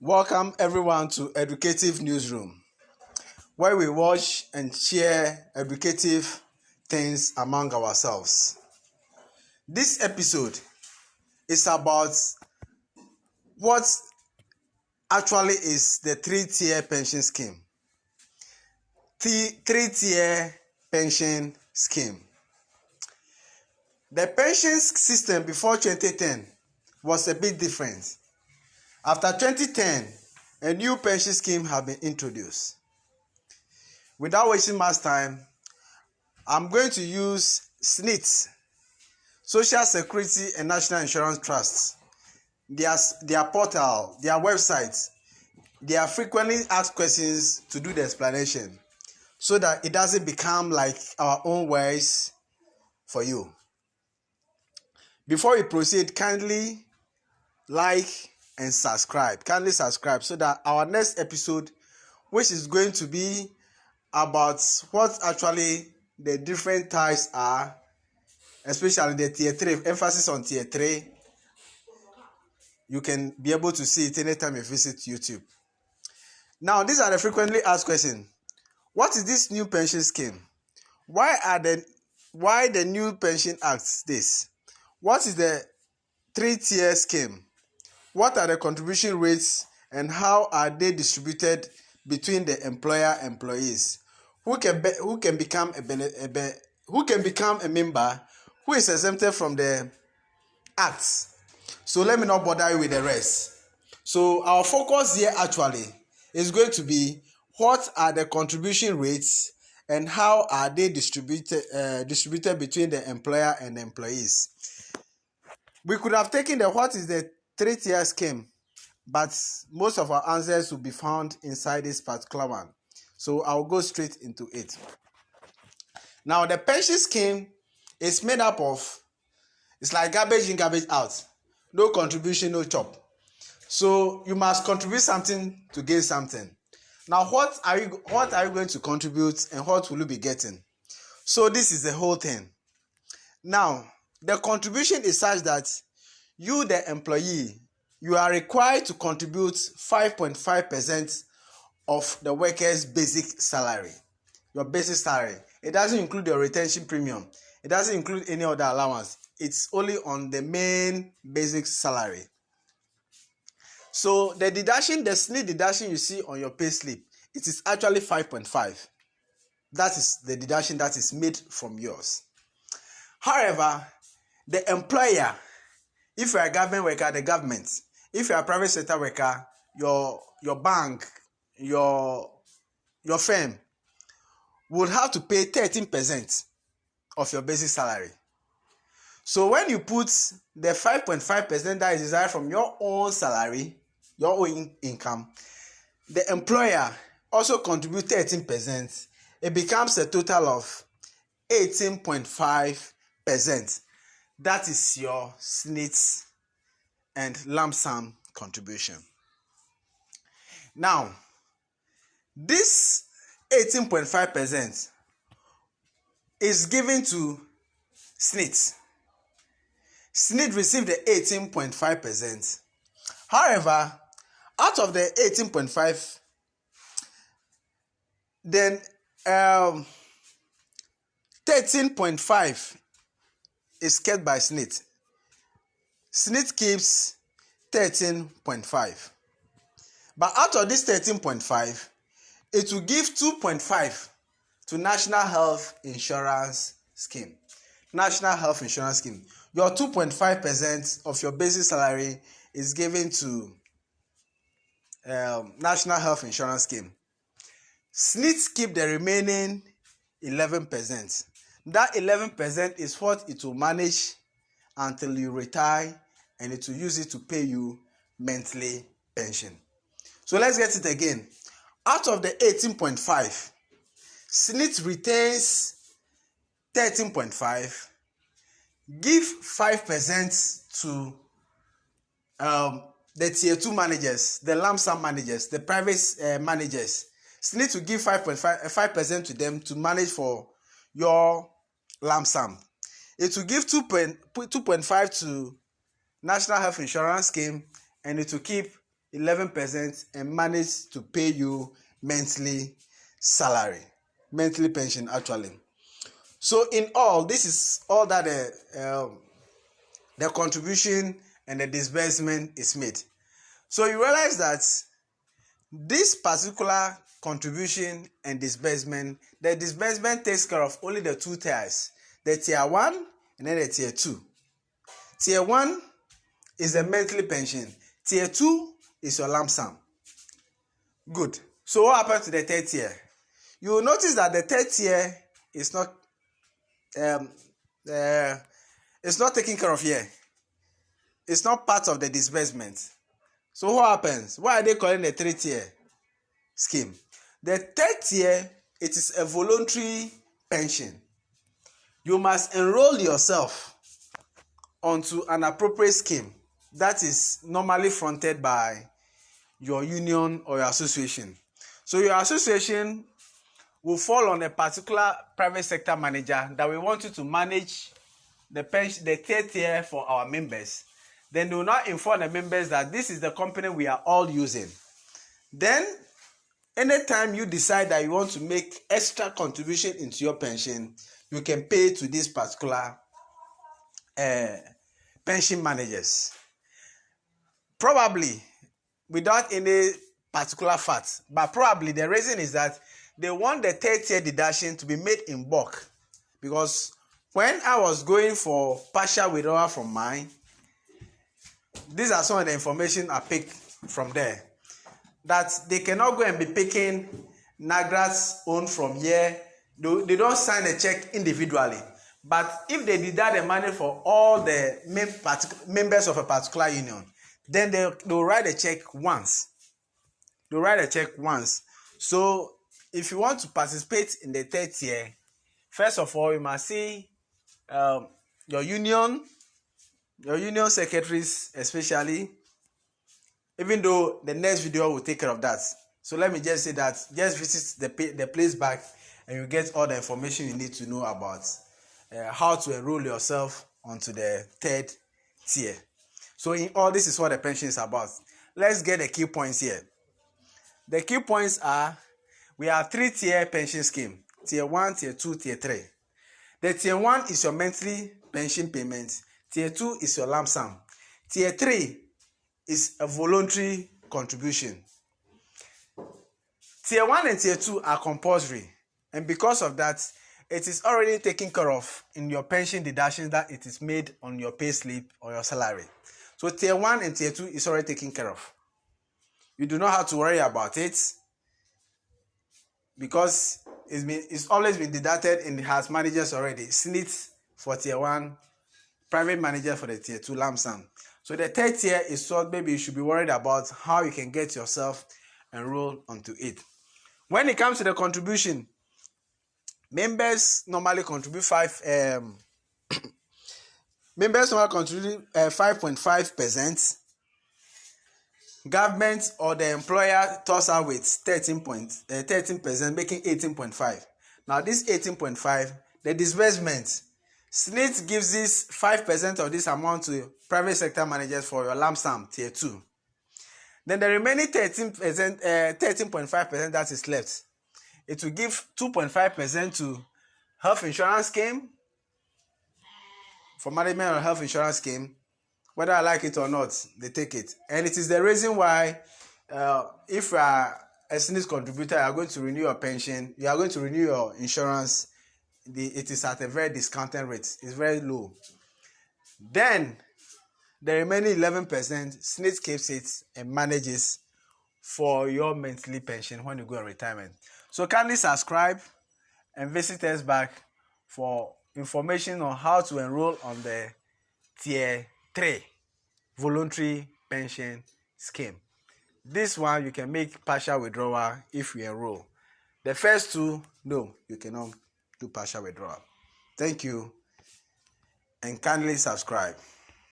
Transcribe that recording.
Welcome everyone to Educative Newsroom, where we watch and share educative things among ourselves. This episode is about what actually is the three-tier pension scheme. Three-tier pension scheme. The pension system before 2010 was a bit different. After 2010, a new pension scheme has been introduced. Without wasting much time, I'm going to use SSNIT, Social Security and National Insurance Trust, their portal, their website, their frequently asked questions to do the explanation so that it doesn't become like our own words for you. Before we proceed, kindly like and subscribe. Kindly subscribe so that our next episode, which is going to be about what actually the different types are, especially the tier 3, emphasis on tier 3, you can be able to see it anytime you visit YouTube. Now, these are the frequently asked questions. What is this new pension scheme? Why the new pension asks this? What is the three-tier scheme? What are the contribution rates and how are they distributed between the employer and employees? Who can become a member? Who is exempted from the acts? So let me not bother you with the rest. So our focus here actually is going to be what are the contribution rates and how are they distributed between the employer and the employees. We could have taken the what is the three-tier scheme, but most of our answers will be found inside this particular one. So I'll go straight into it. Now, the pension scheme is made up of, it's like garbage in, garbage out. No contribution, no chop. So you must contribute something to gain something. Now, what are you going to contribute and what will you be getting? So this is the whole thing. Now, the contribution is such that you, the employee, you are required to contribute 5.5% of the worker's basic salary. Your basic salary. It doesn't include your retention premium. It doesn't include any other allowance. It's only on the main basic salary. So the deduction, the SSNIT deduction you see on your pay slip, it is actually 5.5. That is the deduction that is made from yours. However, the employer, if you are a government worker, the government, if you are a private sector worker, your bank, your firm would have to pay 13% of your basic salary. So when you put the 5.5% that is derived from your own salary, your own income, the employer also contributes 13%. It becomes a total of 18.5%. That is your SSNIT and lump sum contribution. Now, this 18.5% is given to SSNIT. SSNIT received the 18.5%. However, out of the 18.5, then 13.5 is kept by SSNIT. SSNIT keeps 13.5. But out of this 13.5, it will give 2.5 to National Health Insurance Scheme. National Health Insurance Scheme. Your 2.5% of your basic salary is given to National Health Insurance Scheme. SSNIT keep the remaining 11%. That 11% is what it will manage until you retire, and it will use it to pay you monthly pension. So let's get it again. Out of the 18.5, SSNIT retains 13.5, give 5% to the tier 2 managers, the lump sum managers, the private managers. SSNIT will give 5% to them to manage for your lump sum. It will give 2.5 to National Health Insurance Scheme, and it will keep 11% and manage to pay you monthly salary, monthly pension actually. So in all, this is all that the contribution and the disbursement is made. So you realize that this particular contribution and disbursement, the disbursement takes care of only the two tiers, the tier 1 and then the tier 2. Tier 1 is the monthly pension. Tier 2 is your lump sum. Good. So what happens to the third tier? You will notice that the third tier is not taken care of here. It's not part of the disbursement. So what happens? Why are they calling the third tier scheme? The third tier, it is a voluntary pension. You must enroll yourself onto an appropriate scheme that is normally fronted by your union or your association. So your association will fall on a particular private sector manager that we want you to manage the third tier for our members. Then they will not inform the members that this is the company we are all using. Then, anytime you decide that you want to make extra contribution into your pension, you can pay to these particular pension managers. Probably without any particular fact, but probably the reason is that they want the third tier deduction to be made in bulk. Because when I was going for partial withdrawal from mine, these are some of the information I picked from there. That they cannot go and be picking Nagrat's own from here. They don't sign a check individually. But if they deduct the money for all the members of a particular union, then they'll write a check once. They'll write a check once. So if you want to participate in the third tier, first of all, you must see your union secretaries especially, even though the next video will take care of that. So let me just say that just visit the place back and you get all the information you need to know about how to enroll yourself onto the third tier. So in all, this is what the pension is about. Let's get the key points here. The key points are, we have 3-tier pension scheme: tier 1, tier 2, tier 3. The tier 1 is your monthly pension payment. Tier 2 is your lump sum. Tier 3 is a voluntary contribution. Tier 1 and tier 2 are compulsory, and because of that, it is already taken care of in your pension deductions that it is made on your pay slip or your salary. So tier 1 and tier 2 is already taken care of. You do not have to worry about it because it's always been deducted in the house managers already. SNIT for tier 1, private manager for the tier 2 lump sum. So the third tier is what maybe you should be worried about how you can get yourself enrolled onto it. When it comes to the contribution, members normally contribute 5.5%. Government or the employer toss out with 13%, making 18.5%. Now this 18.5%, the disbursement, SNIT gives this 5% of this amount to private sector managers for your lump sum, tier 2. Then the remaining 13.5% that is left, it will give 2.5% to health insurance scheme, for management of health insurance scheme. Whether I like it or not, they take it. And it is the reason why if you are a SNIT contributor, you are going to renew your pension, you are going to renew your insurance, it is at a very discounted rate. It's very low. Then the remaining 11%, SNIT keeps it and manages for your monthly pension when you go on retirement. So kindly subscribe and visit us back for information on how to enroll on the tier 3 voluntary pension scheme. This one you can make partial withdrawal if you enroll. The first two, no, you cannot do partial withdrawal. Thank you and kindly subscribe.